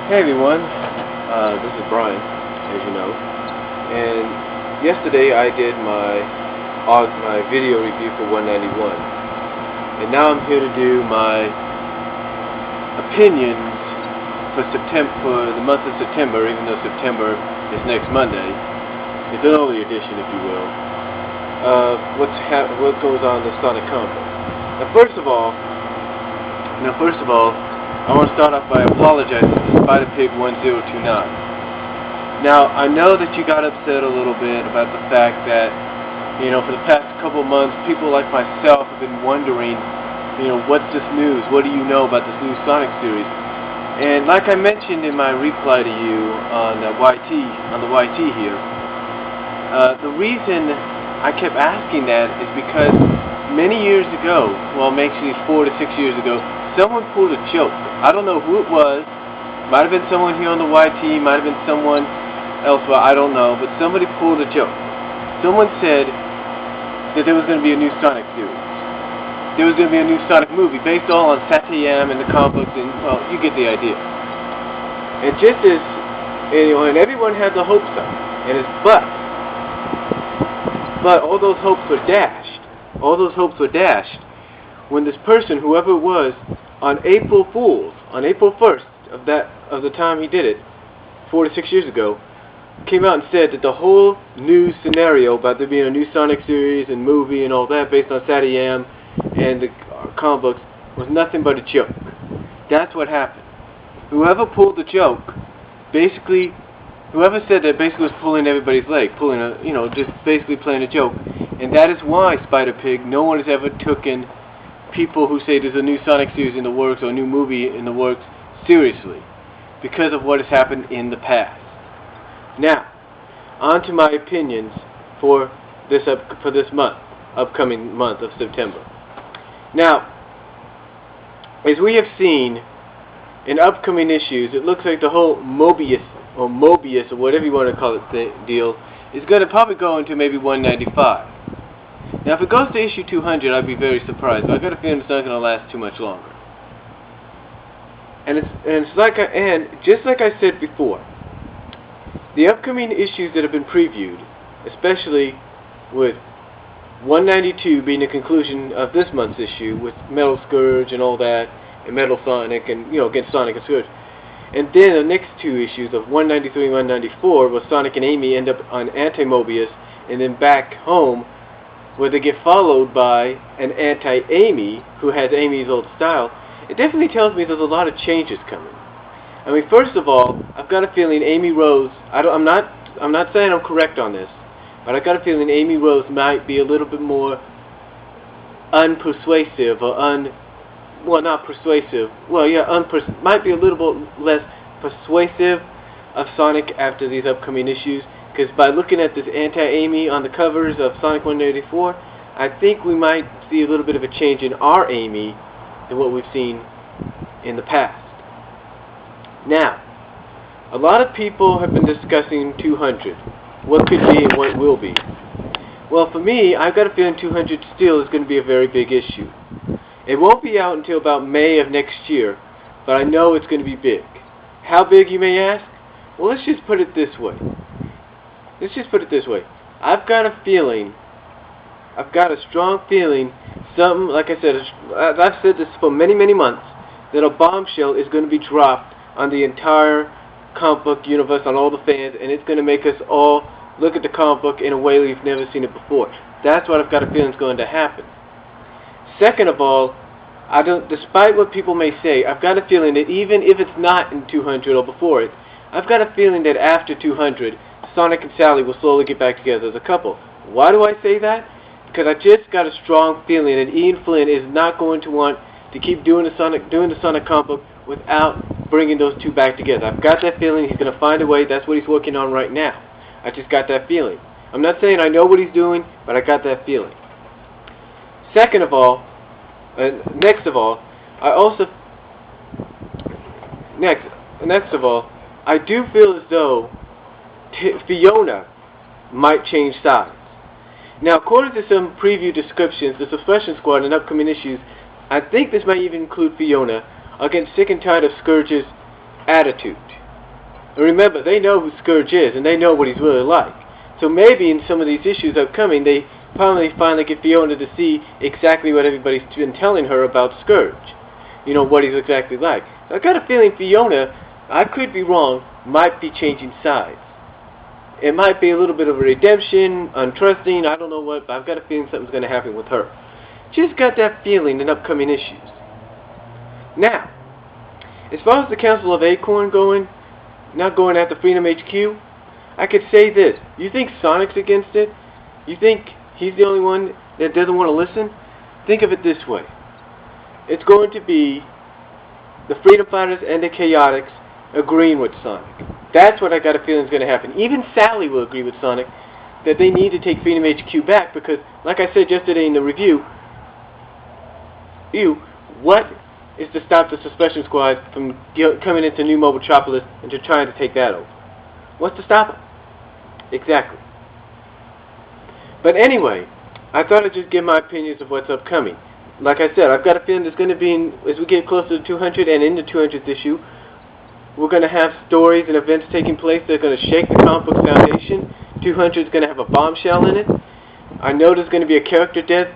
Hey everyone, this is Brian, as you know, and yesterday I did my video review for 191, and now I'm here to do my opinions for the month of September, even though September is next Monday. It's an early edition, if you will, what goes on in the Sonic comic. Now first of all, I want to start off by apologizing to SpiderPig1029. Now, I know that you got upset a little bit about the fact that, for the past couple months, people like myself have been wondering, what's this news? What do you know about this new Sonic series? And like I mentioned in my reply to you on the YT here, the reason I kept asking that is because many years ago, well, actually 4 to 6 years ago, someone pulled a joke. I don't know who it was. Might have been someone here on the YT, might have been someone elsewhere, I don't know, but somebody pulled a joke. Someone said that there was going to be a new Sonic series. There was going to be a new Sonic movie based all on SatAM and the comic books, and, well, you get the idea. And just as, and everyone had the hopes up, but all those hopes were dashed. All those hopes were dashed when this person, whoever it was, on April 1st of the time he did it, 4 to 6 years ago, came out and said that the whole new scenario about there being a new Sonic series and movie and all that based on SatAM and the comic books was nothing but a joke. That's what happened. Whoever pulled the joke, whoever said that basically was pulling everybody's leg, just basically playing a joke. And that is why, Spider-Pig, no one has ever taken people who say there's a new Sonic series in the works or a new movie in the works seriously, because of what has happened in the past. Now, on to my opinions for this upcoming month of September. Now, as we have seen in upcoming issues, it looks like the whole Mobius or whatever you want to call it deal is going to probably go into maybe 195. Now, if it goes to issue 200, I'd be very surprised. But I've got a feeling it's not going to last too much longer. And just like I said before, the upcoming issues that have been previewed, especially with 192 being the conclusion of this month's issue with Metal Scourge and all that, and Metal Sonic and against Sonic and Scourge, and then the next two issues of 193 and 194, where Sonic and Amy end up on Anti-Mobius and then back home, where they get followed by an anti-Amy who has Amy's old style. It definitely tells me there's a lot of changes coming. I mean, first of all, I've got a feeling Amy Rose, I'm not saying I'm correct on this, but I've got a feeling Amy Rose might be a little bit more unpersuasive, or not persuasive, might be a little bit less persuasive of Sonic after these upcoming issues. Because by looking at this anti-Amy on the covers of Sonic 184, I think we might see a little bit of a change in our Amy than what we've seen in the past. Now, a lot of people have been discussing 200. What could be and what will be. Well, for me, I've got a feeling 200 still is going to be a very big issue. It won't be out until about May of next year, but I know it's going to be big. How big, you may ask? Well, let's just put it this way. I've got a strong feeling, like I said, I've said this for many, many months, that a bombshell is going to be dropped on the entire comic book universe, on all the fans, and it's going to make us all look at the comic book in a way we've never seen it before. That's what I've got a feeling is going to happen. Second of all, despite what people may say, I've got a feeling that even if it's not in 200 or before it, I've got a feeling that after 200, Sonic and Sally will slowly get back together as a couple. Why do I say that? Because I just got a strong feeling that Ian Flynn is not going to want to keep doing the Sonic comic book without bringing those two back together. I've got that feeling he's going to find a way. That's what he's working on right now. I just got that feeling. I'm not saying I know what he's doing, but I got that feeling. Next of all, I do feel as though Fiona might change sides. Now, according to some preview descriptions, the Suppression Squad in upcoming issues, I think this might even include Fiona, are getting sick and tired of Scourge's attitude. And remember, they know who Scourge is, and they know what he's really like. So maybe in some of these issues upcoming, they finally get Fiona to see exactly what everybody's been telling her about Scourge. You know, what he's exactly like. So I got a feeling Fiona, I could be wrong, might be changing sides. It might be a little bit of a redemption, untrusting, I don't know what, but I've got a feeling something's going to happen with her. Just got that feeling in upcoming issues. Now, as far as the Council of Acorn not going after Freedom HQ, I could say this. You think Sonic's against it? You think he's the only one that doesn't want to listen? Think of it this way. It's going to be the Freedom Fighters and the Chaotix agreeing with Sonic. That's what I got a feeling is going to happen. Even Sally will agree with Sonic that they need to take Freedom HQ back because, like I said yesterday in the review, what is to stop the Suppression Squad from coming into New Mobitropolis and to trying to take that over? What's to stop them? Exactly. But anyway, I thought I'd just give my opinions of what's upcoming. Like I said, I've got a feeling there's going to be, as we get closer to 200 and in the 200th issue, we're going to have stories and events taking place that are going to shake the comic book foundation. 200 is going to have a bombshell in it. I know there's going to be a character death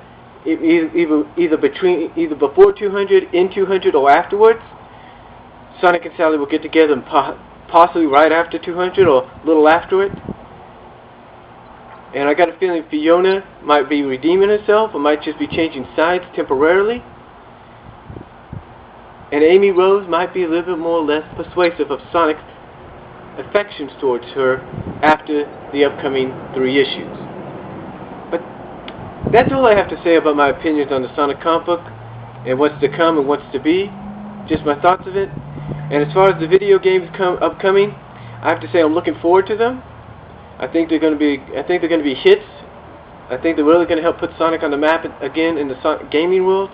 either before 200, in 200, or afterwards. Sonic and Sally will get together and possibly right after 200 or a little after it. And I got a feeling Fiona might be redeeming herself or might just be changing sides temporarily. And Amy Rose might be a little bit more or less persuasive of Sonic's affections towards her after the upcoming 3 issues. But that's all I have to say about my opinions on the Sonic comic book and what's to come and what's to be. Just my thoughts of it. And as far as the video games upcoming, I have to say I'm looking forward to them. I think they're going to be hits. I think they're really going to help put Sonic on the map again in the gaming world.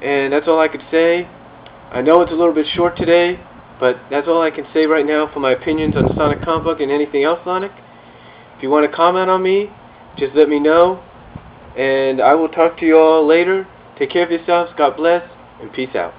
And that's all I could say. I know it's a little bit short today, but that's all I can say right now for my opinions on the Sonic comic book and anything else Sonic. If you want to comment on me, just let me know. And I will talk to you all later. Take care of yourselves. God bless. And peace out.